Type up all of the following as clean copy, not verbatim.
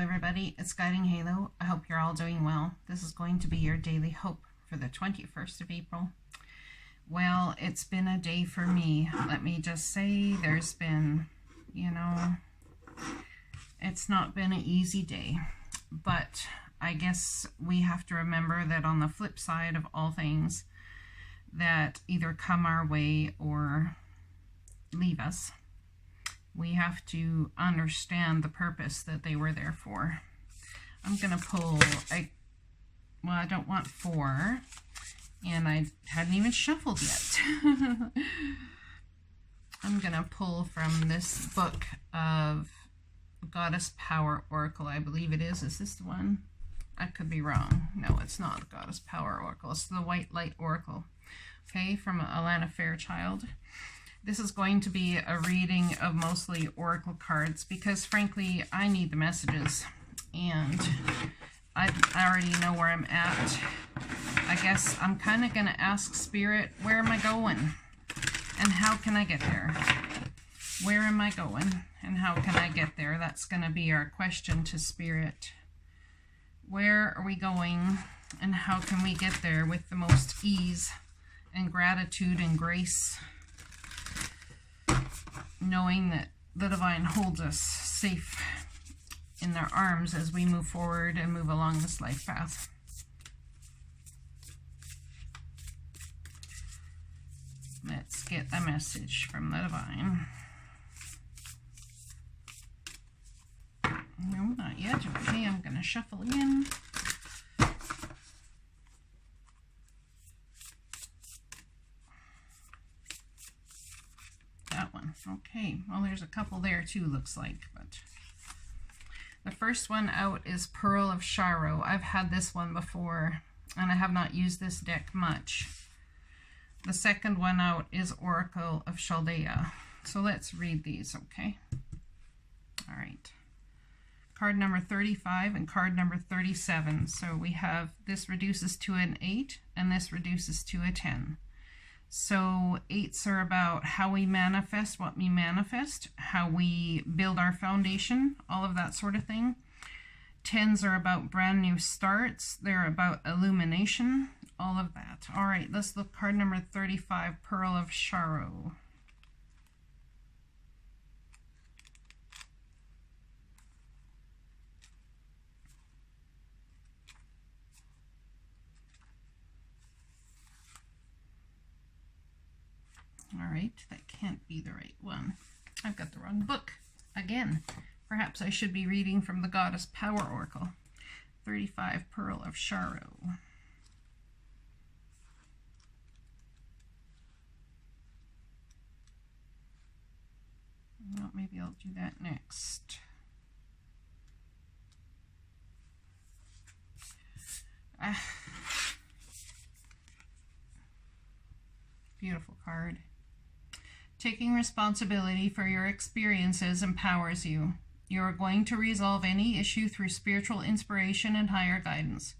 everybody, it's Guiding Halo. I hope you're all doing well. This is going to be your daily hope for the 21st of April. Well, it's been a day for me. Let me just say, there's been, it's not been an easy day. But I guess we have to remember that on the flip side of all things that either come our way or leave us, we have to understand the purpose that they were there for. I'm going to pull, I don't want 4, and I hadn't even shuffled yet. I'm going to pull from this book of Goddess Power Oracle, I believe it is. Is this the one? I could be wrong. No, it's not the Goddess Power Oracle. It's the White Light Oracle. Okay, from Alana Fairchild. This is going to be a reading of mostly oracle cards because, frankly, I need the messages. And I already know where I'm at. I guess I'm kind of going to ask Spirit, where am I going? And how can I get there? Where am I going? And how can I get there? That's going to be our question to Spirit. Where are we going? And how can we get there with the most ease and gratitude and grace? Knowing that the Divine holds us safe in their arms as we move forward and move along this life path. Let's get a message from the Divine. No, not yet. Okay, I'm going to shuffle again. That one. Okay, well, there's a couple there too, looks like. But the first one out is Pearl of Sharo. I've had this one before, and I have not used this deck much. The second one out is Oracle of Chaldea. So let's read these, okay? All right. Card number 35 and card number 37. So we have this reduces to an 8, and this reduces to a 10. So 8s are about how we manifest what we manifest, how we build our foundation, all of that sort of thing. 10s are about brand new starts. They're about illumination, all of that. All right, let's look card number 35, Pearl of Sharo. All right, that can't be the right one. I've got the wrong book again. Perhaps I should be reading from the Goddess Power Oracle. 35, Pearl of Sharo. Well, maybe I'll do that next. Beautiful card. Taking responsibility for your experiences empowers you. You are going to resolve any issue through spiritual inspiration and higher guidance.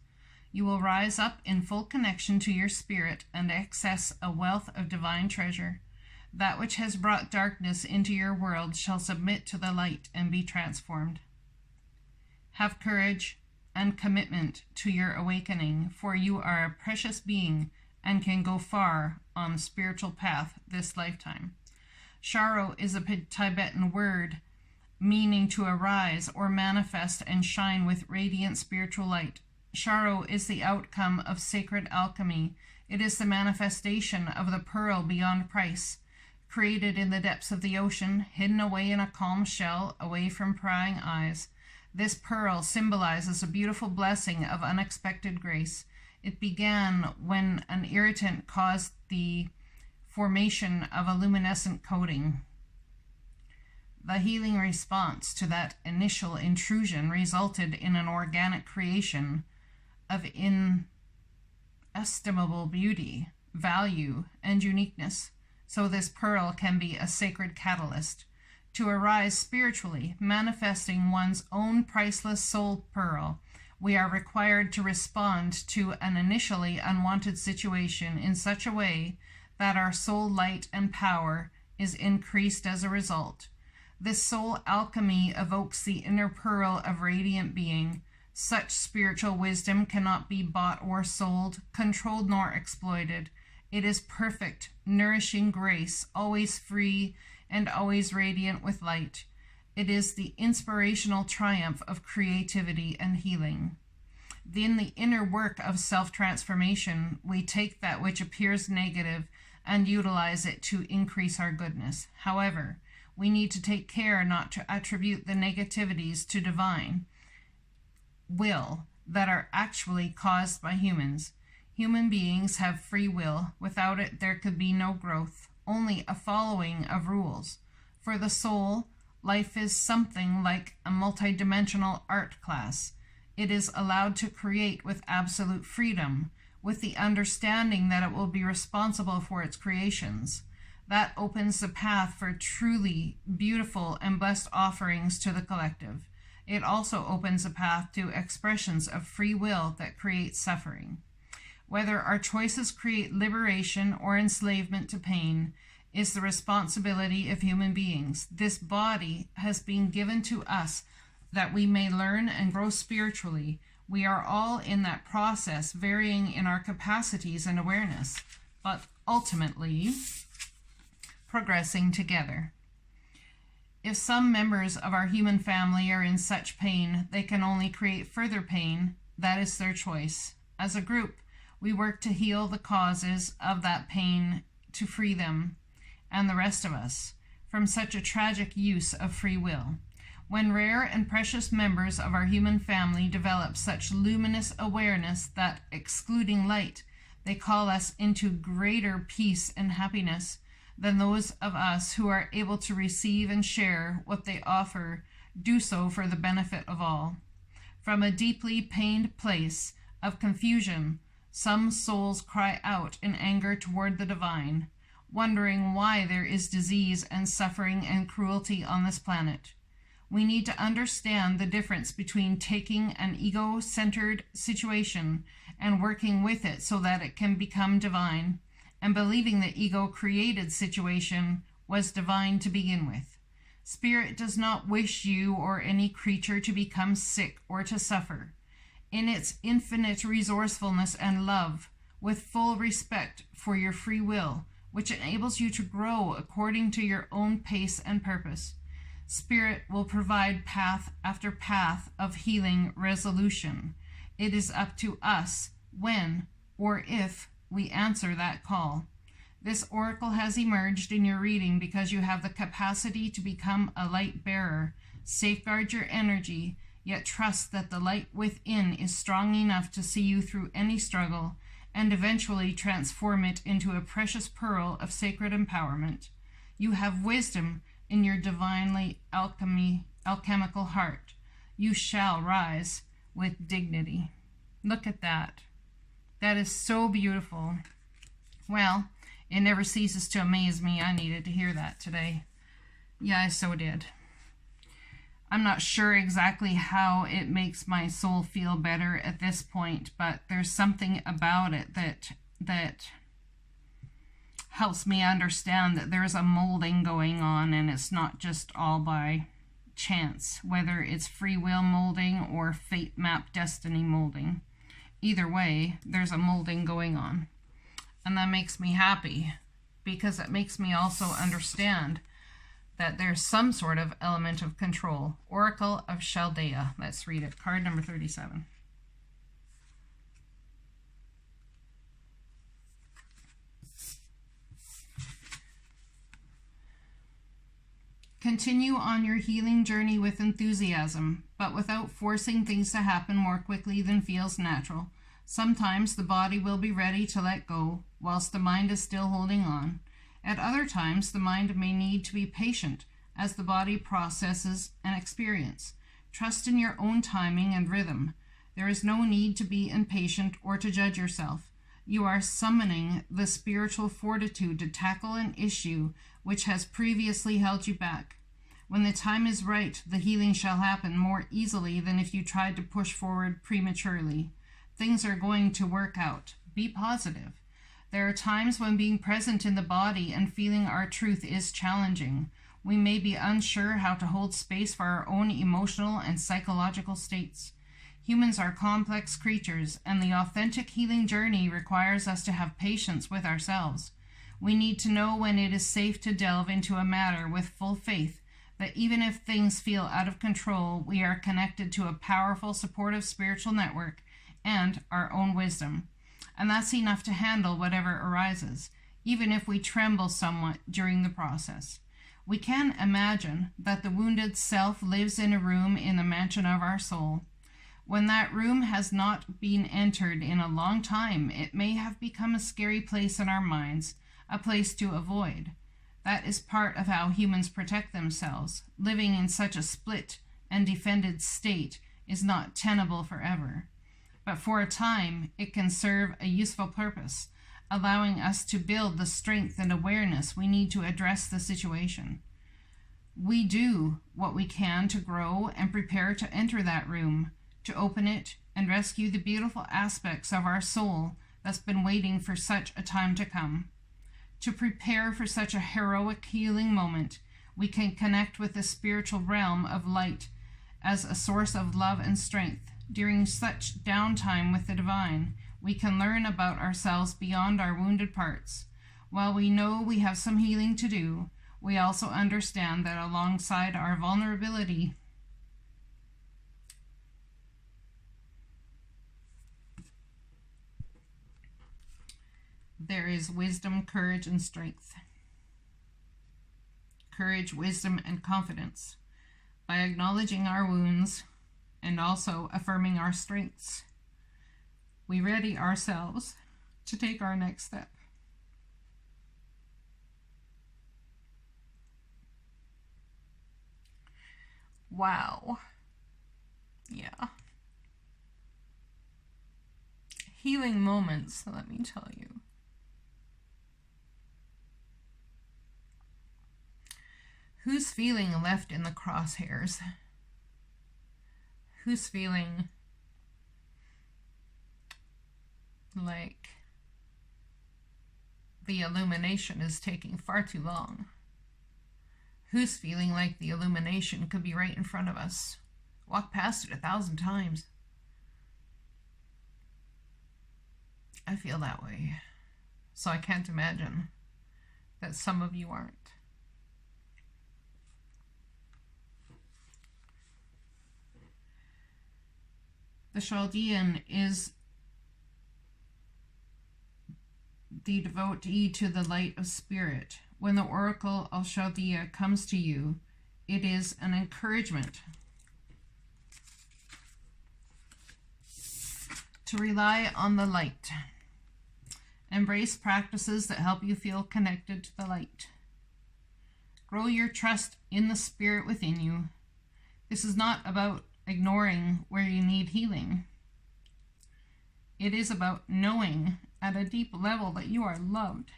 You will rise up in full connection to your spirit and access a wealth of divine treasure. That which has brought darkness into your world shall submit to the light and be transformed. Have courage and commitment to your awakening, for you are a precious being and can go far on the spiritual path this lifetime. Sharo is a Tibetan word meaning to arise or manifest and shine with radiant spiritual light. Sharo is the outcome of sacred alchemy. It is the manifestation of the pearl beyond price, created in the depths of the ocean, hidden away in a calm shell, away from prying eyes. This pearl symbolizes a beautiful blessing of unexpected grace. It began when an irritant caused the formation of a luminescent coating. The healing response to that initial intrusion resulted in an organic creation of inestimable beauty, value, and uniqueness. So this pearl can be a sacred catalyst to arise spiritually, manifesting one's own priceless soul pearl. We are required to respond to an initially unwanted situation in such a way that our soul light and power is increased as a result. This soul alchemy evokes the inner pearl of radiant being. Such spiritual wisdom cannot be bought or sold, controlled nor exploited. It is perfect, nourishing grace, always free and always radiant with light. It is the inspirational triumph of creativity and healing. In the inner work of self-transformation, we take that which appears negative and utilize it to increase our goodness. However, we need to take care not to attribute the negativities to divine will that are actually caused by humans. Human beings have free will. Without it, there could be no growth, only a following of rules. For the soul, life is something like a multidimensional art class. It is allowed to create with absolute freedom, with the understanding that it will be responsible for its creations. That opens the path for truly beautiful and blessed offerings to the collective. It also opens a path to expressions of free will that create suffering. Whether our choices create liberation or enslavement to pain is the responsibility of human beings. This body has been given to us that we may learn and grow spiritually. We are all in that process, varying in our capacities and awareness, but ultimately progressing together. If some members of our human family are in such pain, they can only create further pain. That is their choice. As a group, we work to heal the causes of that pain, to free them and the rest of us from such a tragic use of free will. When rare and precious members of our human family develop such luminous awareness that, excluding light, they call us into greater peace and happiness than those of us who are able to receive and share what they offer, do so for the benefit of all. From a deeply pained place of confusion, some souls cry out in anger toward the divine, wondering why there is disease and suffering and cruelty on this planet. We need to understand the difference between taking an ego-centered situation and working with it so that it can become divine, and believing the ego-created situation was divine to begin with. Spirit does not wish you or any creature to become sick or to suffer. In its infinite resourcefulness and love, with full respect for your free will, which enables you to grow according to your own pace and purpose, Spirit will provide path after path of healing resolution. It is up to us when or if we answer that call. This oracle has emerged in your reading because you have the capacity to become a light bearer. Safeguard your energy, yet trust that the light within is strong enough to see you through any struggle and eventually transform it into a precious pearl of sacred empowerment. You have wisdom in your divinely alchemical heart. You shall rise with dignity. Look at that. That is so beautiful. Well, it never ceases to amaze me. I needed to hear that today. Yeah, I so did. I'm not sure exactly how it makes my soul feel better at this point, but there's something about it that helps me understand that there's a molding going on, and it's not just all by chance, whether it's free will molding or fate map destiny molding. Either way, there's a molding going on. And that makes me happy, because it makes me also understand that there's some sort of element of control. Oracle of Chaldea. Let's read it. Card number 37. Continue on your healing journey with enthusiasm, but without forcing things to happen more quickly than feels natural. Sometimes the body will be ready to let go, whilst the mind is still holding on. At other times, the mind may need to be patient as the body processes an experience. Trust in your own timing and rhythm. There is no need to be impatient or to judge yourself. You are summoning the spiritual fortitude to tackle an issue which has previously held you back. When the time is right, the healing shall happen more easily than if you tried to push forward prematurely. Things are going to work out. Be positive. There are times when being present in the body and feeling our truth is challenging. We may be unsure how to hold space for our own emotional and psychological states. Humans are complex creatures, and the authentic healing journey requires us to have patience with ourselves. We need to know when it is safe to delve into a matter with full faith that even if things feel out of control, we are connected to a powerful, supportive spiritual network and our own wisdom. And that's enough to handle whatever arises, even if we tremble somewhat during the process. We can imagine that the wounded self lives in a room in the mansion of our soul. When that room has not been entered in a long time, it may have become a scary place in our minds, a place to avoid. That is part of how humans protect themselves. Living in such a split and defended state is not tenable forever. But for a time, it can serve a useful purpose, allowing us to build the strength and awareness we need to address the situation. We do what we can to grow and prepare to enter that room, to open it and rescue the beautiful aspects of our soul that's been waiting for such a time to come. To prepare for such a heroic healing moment, we can connect with the spiritual realm of light as a source of love and strength. During such downtime with the divine, we can learn about ourselves beyond our wounded parts. While we know we have some healing to do, we also understand that alongside our vulnerability, there is wisdom, courage, and strength. Courage, wisdom, and confidence. By acknowledging our wounds and also affirming our strengths, we ready ourselves to take our next step. Wow. Yeah. Healing moments, let me tell you. Who's feeling left in the crosshairs? Who's feeling like the illumination is taking far too long? Who's feeling like the illumination could be right in front of us? Walk past it 1,000 times. I feel that way. So I can't imagine that some of you aren't. The Chaldean is the devotee to the light of spirit. When the oracle of Chaldea comes to you, it is an encouragement to rely on the light. Embrace practices that help you feel connected to the light. Grow your trust in the spirit within you. This is not about ignoring where you need healing. It is about knowing at a deep level that you are loved,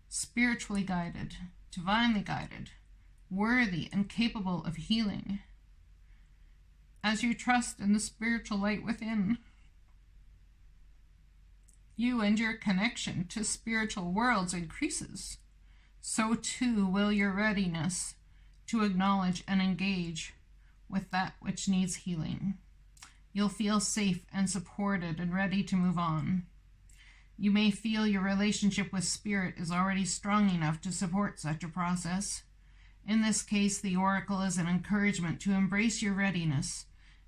spiritually guided, divinely guided, worthy and capable of healing. As you trust in the spiritual light within, you and your connection to spiritual worlds increases. So too will your readiness to acknowledge and engage with that which needs healing. You'll feel safe and supported and ready to move on. You may feel your relationship with spirit is already strong enough to support such a process. In this case, the oracle is an encouragement to embrace your readiness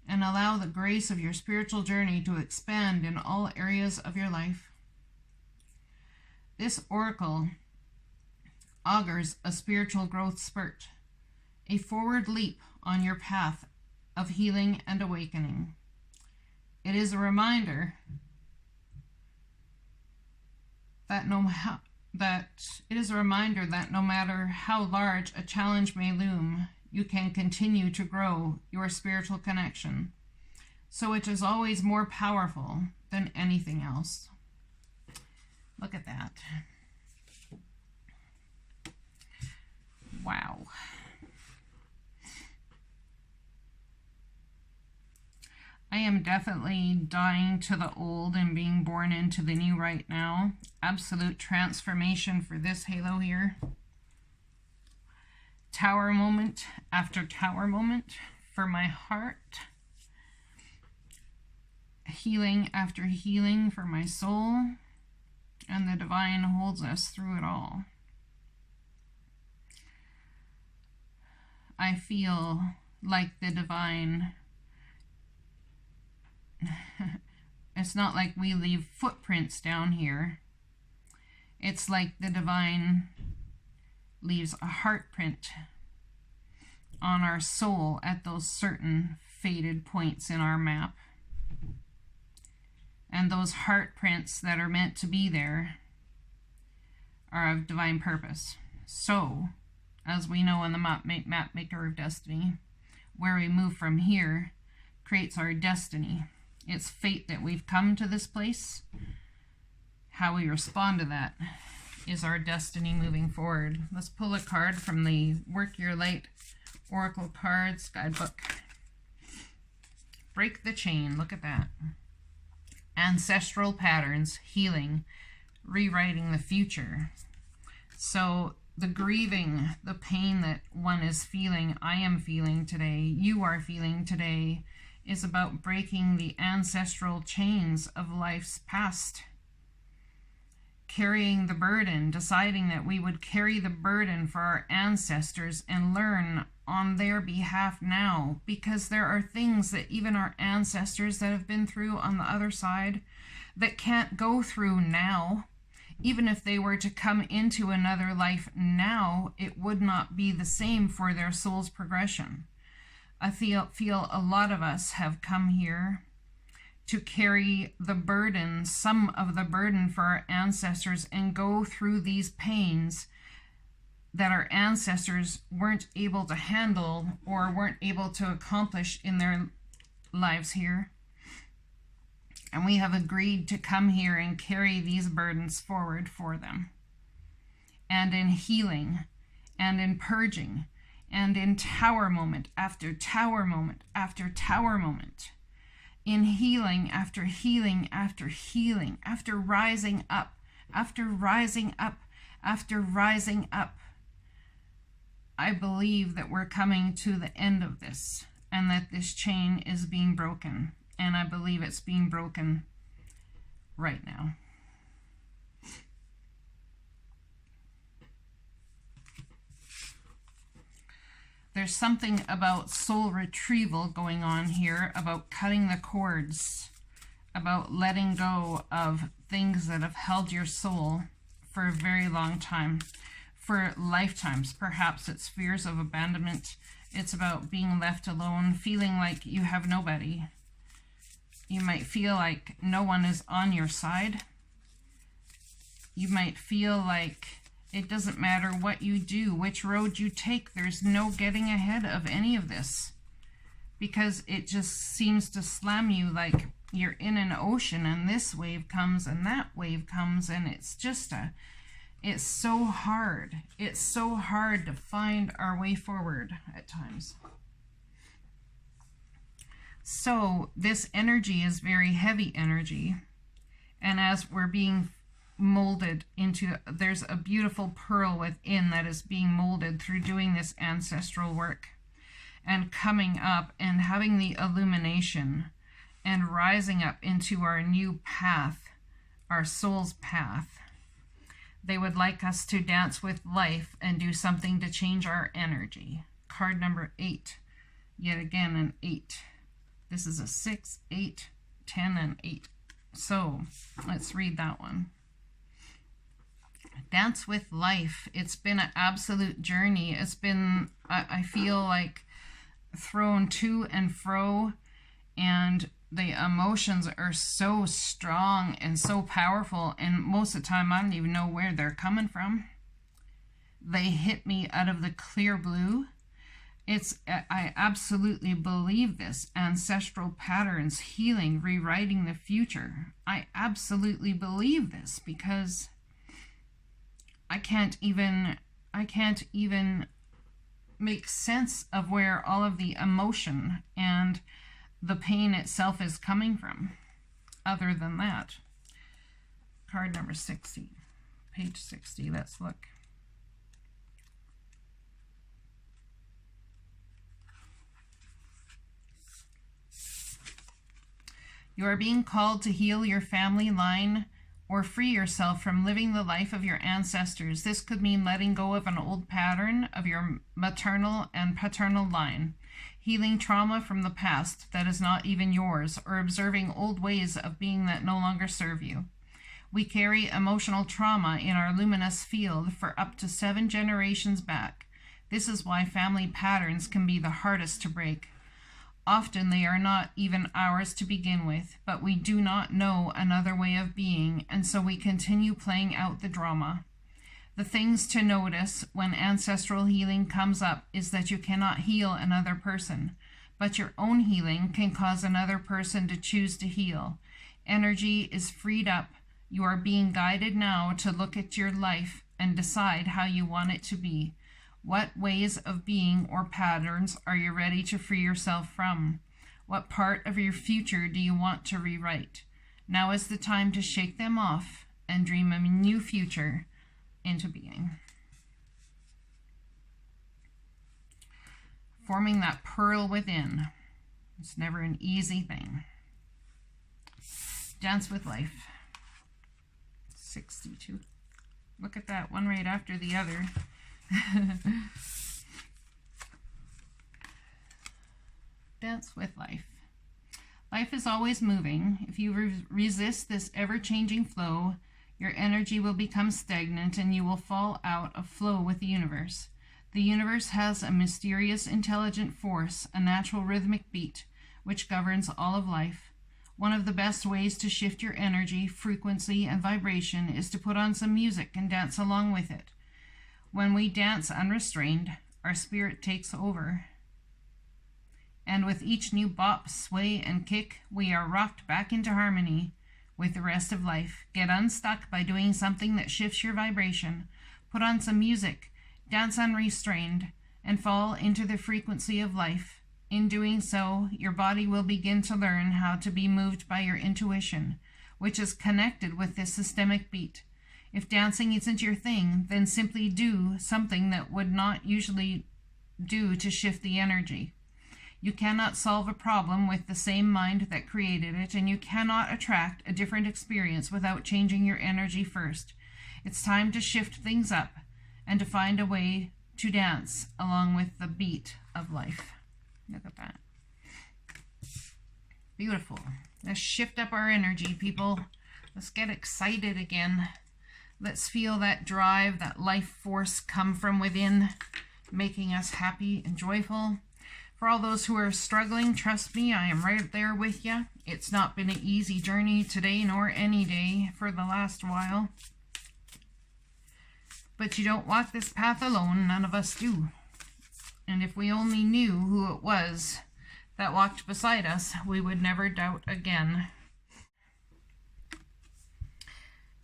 and allow the grace of your spiritual journey to expand in all areas of your life. This oracle augurs a spiritual growth spurt, a forward leap on your path of healing and awakening. It is a reminder that no matter how large a challenge may loom, you can continue to grow your spiritual connection. So it is always more powerful than anything else. Look at that. Wow. I am definitely dying to the old and being born into the new right now. Absolute transformation for this halo here. tower moment after tower moment for my heart. Healing after healing for my soul. And the divine holds us through it all. I feel like the divine, it's not like we leave footprints down here. It's like the divine leaves a heart print on our soul at those certain faded points in our map. And those heart prints that are meant to be there are of divine purpose. So, as we know in the map maker of destiny, where we move from here creates our destiny. It's fate that we've come to this place. How we respond to that is our destiny moving forward. Let's pull a card from the Work Your Light Oracle Cards Guidebook. Break the chain. Look at that. Ancestral patterns, healing, rewriting the future. So the grieving, the pain that one is feeling, I am feeling today, you are feeling today, is about breaking the ancestral chains of life's past. Carrying the burden, deciding that we would carry the burden for our ancestors and learn on their behalf now, because there are things that even our ancestors that have been through on the other side that can't go through now. Even if they were to come into another life now, it would not be the same for their soul's progression. I feel a lot of us have come here to carry the burden, some of the burden for our ancestors, and go through these pains that our ancestors weren't able to handle or weren't able to accomplish in their lives here. And we have agreed to come here and carry these burdens forward for them. And in healing, and in purging, and in tower moment after tower moment after tower moment. In healing after healing after healing, after rising up, after rising up, after rising up. I believe that we're coming to the end of this, and that this chain is being broken. And I believe it's being broken right now. There's something about soul retrieval going on here, about cutting the cords, about letting go of things that have held your soul for a very long time, for lifetimes. Perhaps it's fears of abandonment. It's about being left alone, feeling like you have nobody. You might feel like no one is on your side. You might feel like it doesn't matter what you do, which road you take, there's no getting ahead of any of this. Because it just seems to slam you like you're in an ocean, and this wave comes and that wave comes, and it's just it's so hard. It's so hard to find our way forward at times. So this energy is very heavy energy. And as we're being molded into, there's a beautiful pearl within that is being molded through doing this ancestral work and coming up and having the illumination and rising up into our new path, our soul's path. They would like us to dance with life and do something to change our energy. Card number 8. Yet again, an 8. This is a 6, 8, 10, and 8. So let's read that one. Dance with life. It's been an absolute journey. It's been, I feel like, thrown to and fro, and the emotions are so strong and so powerful, and most of the time I don't even know where they're coming from. They hit me out of the clear blue. I absolutely believe this. Ancestral patterns, healing, rewriting the future. I absolutely believe this, because I can't even make sense of where all of the emotion and the pain itself is coming from, other than that. Card number 60, page 60, let's look. You are being called to heal your family line or free yourself from living the life of your ancestors. This could mean letting go of an old pattern of your maternal and paternal line, healing trauma from the past that is not even yours, or observing old ways of being that no longer serve you. We carry emotional trauma in our luminous field for up to 7 generations back. This is why family patterns can be the hardest to break. Often they are not even ours to begin with, but we do not know another way of being, and so we continue playing out the drama. The things to notice when ancestral healing comes up is that you cannot heal another person, but your own healing can cause another person to choose to heal. Energy is freed up. You are being guided now to look at your life and decide how you want it to be. What ways of being or patterns are you ready to free yourself from? What part of your future do you want to rewrite? Now is the time to shake them off and dream a new future into being. Forming that pearl within. It's never an easy thing. Dance with life. 62. Look at that, one right after the other. Dance with life. Life is always moving. If you resist this ever-changing flow, your energy will become stagnant and you will fall out of flow with the universe. The universe has a mysterious, intelligent force, a natural rhythmic beat, which governs all of life. One of the best ways to shift your energy, frequency, and vibration is to put on some music and dance along with it. When we dance unrestrained, our spirit takes over. And with each new bop, sway, and kick, we are rocked back into harmony with the rest of life. Get unstuck by doing something that shifts your vibration. Put on some music, dance unrestrained, and fall into the frequency of life. In doing so, your body will begin to learn how to be moved by your intuition, which is connected with this systemic beat. If dancing isn't your thing, then simply do something that would not usually do to shift the energy. You cannot solve a problem with the same mind that created it, and you cannot attract a different experience without changing your energy first. It's time to shift things up and to find a way to dance along with the beat of life. Look at that. Beautiful. Let's shift up our energy, people. Let's get excited again. Let's feel that drive, that life force come from within, making us happy and joyful. For all those who are struggling, trust me, I am right there with you. It's not been an easy journey today, nor any day for the last while. But you don't walk this path alone, none of us do. And if we only knew who it was that walked beside us, we would never doubt again.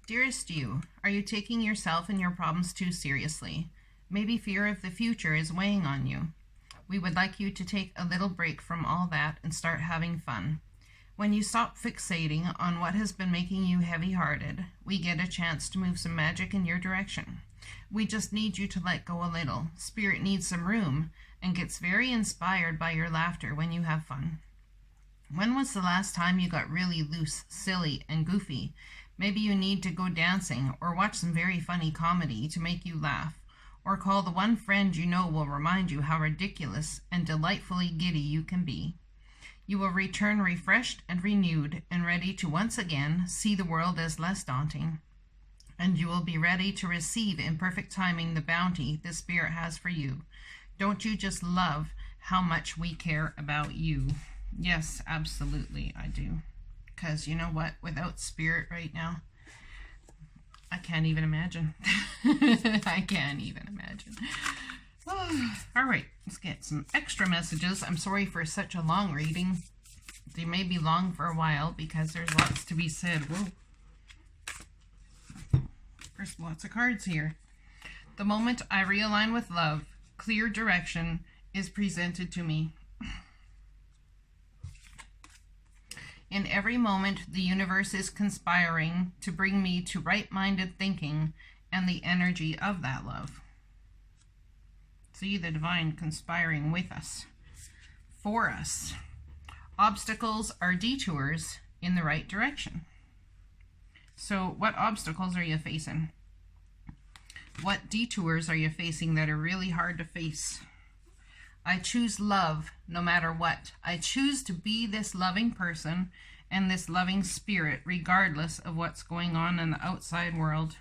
Dearest you, are you taking yourself and your problems too seriously? Maybe fear of the future is weighing on you. We would like you to take a little break from all that and start having fun. When you stop fixating on what has been making you heavy-hearted, we get a chance to move some magic in your direction. We just need you to let go a little. Spirit needs some room and gets very inspired by your laughter when you have fun. When was the last time you got really loose, silly, and goofy? Maybe you need to go dancing or watch some very funny comedy to make you laugh, or call the one friend you know will remind you how ridiculous and delightfully giddy you can be. You will return refreshed and renewed and ready to once again see the world as less daunting. And you will be ready to receive in perfect timing the bounty the Spirit has for you. Don't you just love how much we care about you? Yes, absolutely, I do. Because you know what? Without Spirit right now, I can't even imagine. I can't even imagine. Oh, all right, let's get some extra messages. I'm sorry for such a long reading. They may be long for a while because there's lots to be said. Whoa. There's lots of cards here. The moment I realign with love, clear direction is presented to me. In every moment, the universe is conspiring to bring me to right-minded thinking and the energy of that love. See the divine conspiring with us, for us. Obstacles are detours in the right direction. So what obstacles are you facing? What detours are you facing that are really hard to face? I choose love no matter what. I choose to be this loving person and this loving spirit regardless of what's going on in the outside world.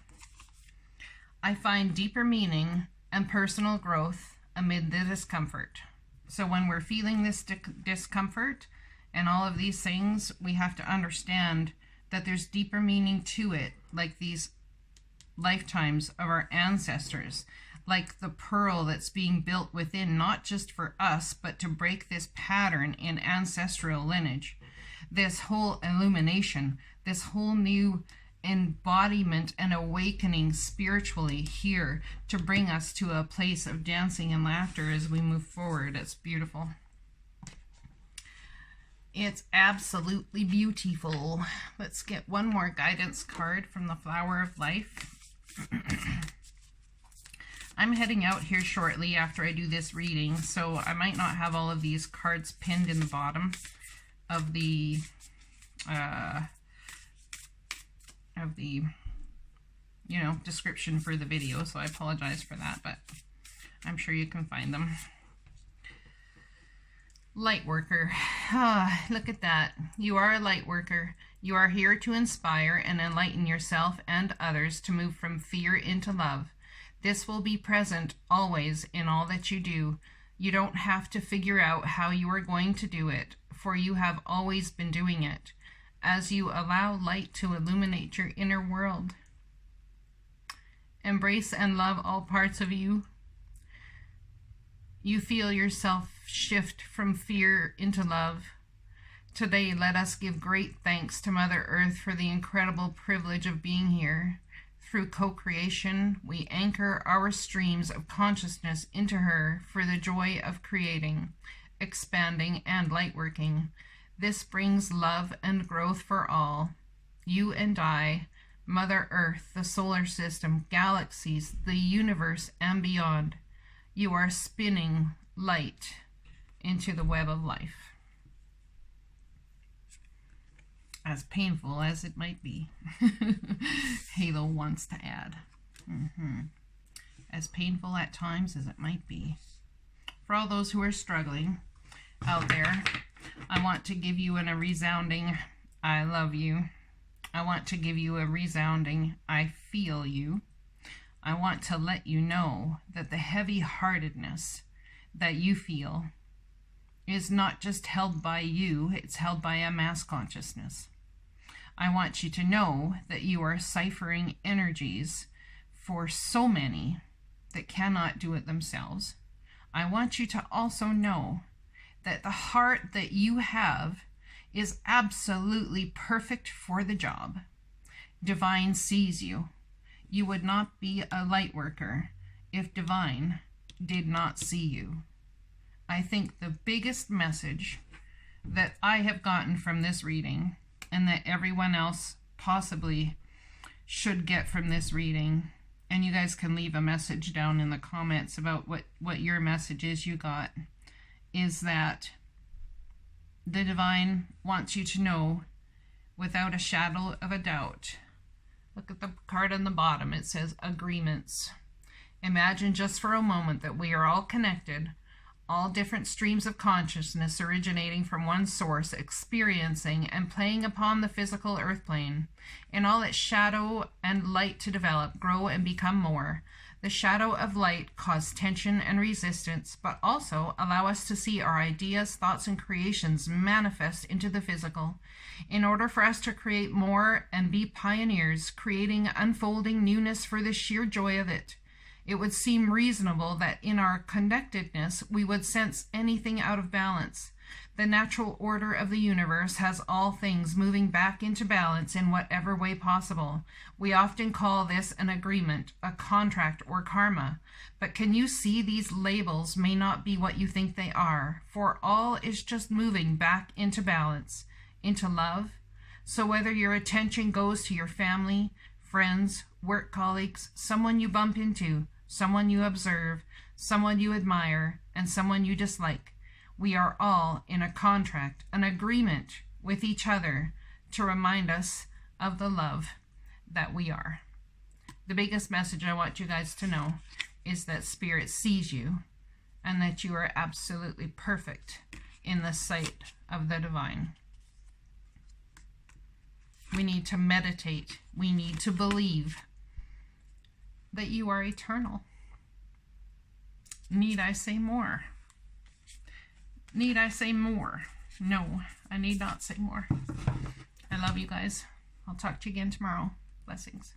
I find deeper meaning and personal growth amid the discomfort. So when we're feeling this discomfort and all of these things, we have to understand that there's deeper meaning to it, like these lifetimes of our ancestors, like the pearl that's being built within, not just for us, but to break this pattern in ancestral lineage, this whole illumination, this whole new embodiment and awakening spiritually here to bring us to a place of dancing and laughter as we move forward. It's beautiful. It's absolutely beautiful. Let's get one more guidance card from the Flower of Life. I'm heading out here shortly after I do this reading, so I might not have all of these cards pinned in the bottom of the description for the video, so I apologize for that, but I'm sure you can find them. Light worker. Ah, look at that. You are a light worker. You are here to inspire and enlighten yourself and others to move from fear into love. This will be present always in all that you do. You don't have to figure out how you are going to do it, for you have always been doing it, as you allow light to illuminate your inner world. Embrace and love all parts of you. You feel yourself shift from fear into love. Today, let us give great thanks to Mother Earth for the incredible privilege of being here. Through co-creation, we anchor our streams of consciousness into her for the joy of creating, expanding, and lightworking. This brings love and growth for all. You and I, Mother Earth, the solar system, galaxies, the universe, and beyond. You are spinning light into the web of life. As painful as it might be. Halo wants to add. As painful at times as it might be. For all those who are struggling out there, I want to give you a resounding I love you. I want to give you a resounding I feel you. I want to let you know that the heavy-heartedness that you feel is not just held by you, it's held by a mass consciousness. I want you to know that you are ciphering energies for so many that cannot do it themselves. I want you to also know that the heart that you have is absolutely perfect for the job. Divine sees you. You would not be a light worker if Divine did not see you. I think the biggest message that I have gotten from this reading, and that everyone else possibly should get from this reading, and you guys can leave a message down in the comments about what your message is you got, is that the Divine wants you to know without a shadow of a doubt. Look at the card on the bottom. It says agreements. Imagine just for a moment that we are all connected, all different streams of consciousness originating from one source, experiencing and playing upon the physical earth plane, in all its shadow and light to develop, grow, and become more. The shadow of light cause tension and resistance, but also allow us to see our ideas, thoughts, and creations manifest into the physical. In order for us to create more and be pioneers, creating unfolding newness for the sheer joy of it, it would seem reasonable that in our connectedness we would sense anything out of balance. The natural order of the universe has all things moving back into balance in whatever way possible. We often call this an agreement, a contract, or karma. But can you see these labels may not be what you think they are, for all is just moving back into balance, into love. So whether your attention goes to your family, friends, work colleagues, someone you bump into, someone you observe, someone you admire, and someone you dislike, we are all in a contract, an agreement with each other to remind us of the love that we are. The biggest message I want you guys to know is that Spirit sees you and that you are absolutely perfect in the sight of the divine. We need to meditate. We need to believe that you are eternal. Need I say more? Need I say more? No, I need not say more. I love you guys. I'll talk to you again tomorrow. Blessings.